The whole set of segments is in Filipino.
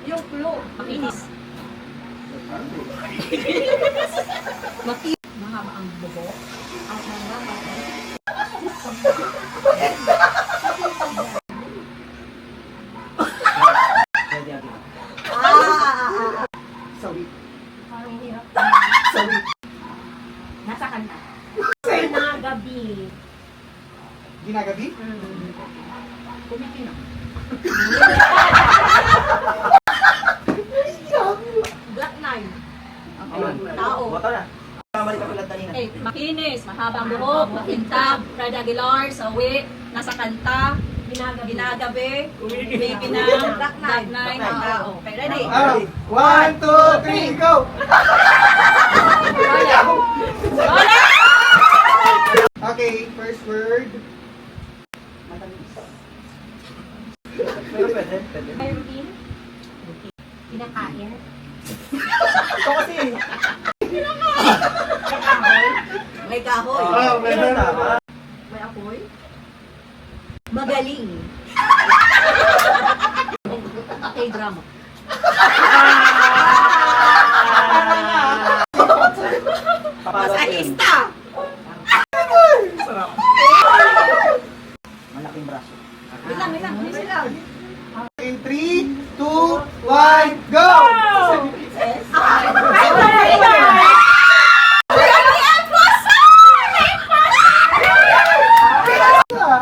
Yung clue. Makinis. Makinis. Mahaba ang bubo. Ang mahaba. Sawi. Parang hirap. Sawi. Nasa kanta. Ginagabi. Ginagabi? Kumipino. Black Nine. Tao. Bota na. Kamali ka pala kanina. Eh, makinis, mahabang buhok, makintab, Fred Aguilar, sawi, nasa kanta, ginagabi, kumipinang, Black Nine, ang tao. Okay, ready? 1, 2, 3, go! Wala! Okay, first word. Pero pwede. May routine? Pinakain? Ito kasi. May kahoy. Meron. May apoy? Magaling. Okay, drama. Masahista! Sarap. Malaking braso. Wait lang. Easy lang. In 3, 2, 1, go!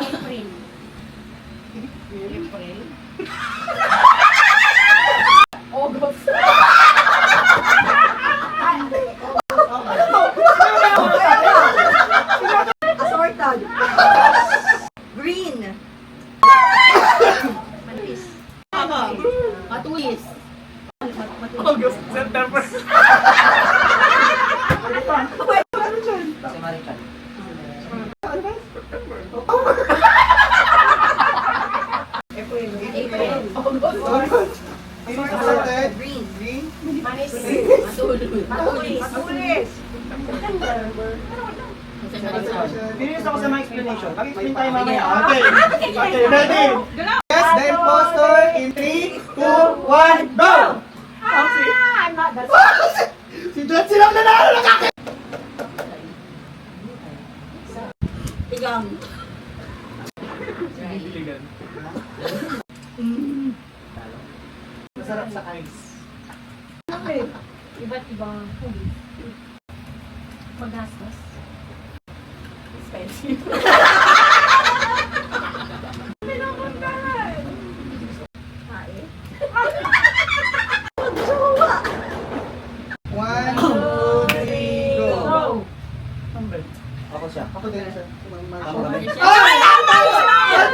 April. August. Assorted. Green. Manipis. Matulis. August, September. Kasi Marichan. April. Assorted. Green. Green. Manis. Matulis. Bilis ako sa mga explanation. Mag-explain tayo mamaya. Okay. Okay, ready? Yes, the impostor in 3, 2, 1, go! I'm not that. Si Dad silang nanalo na kakit! Tigang. Masarap sa ice. Iba't ibang huli. Magastos. Expensive. Kain. 1, 2, 3, go! Ako siya. Ako din siya. Ako ba? Ah!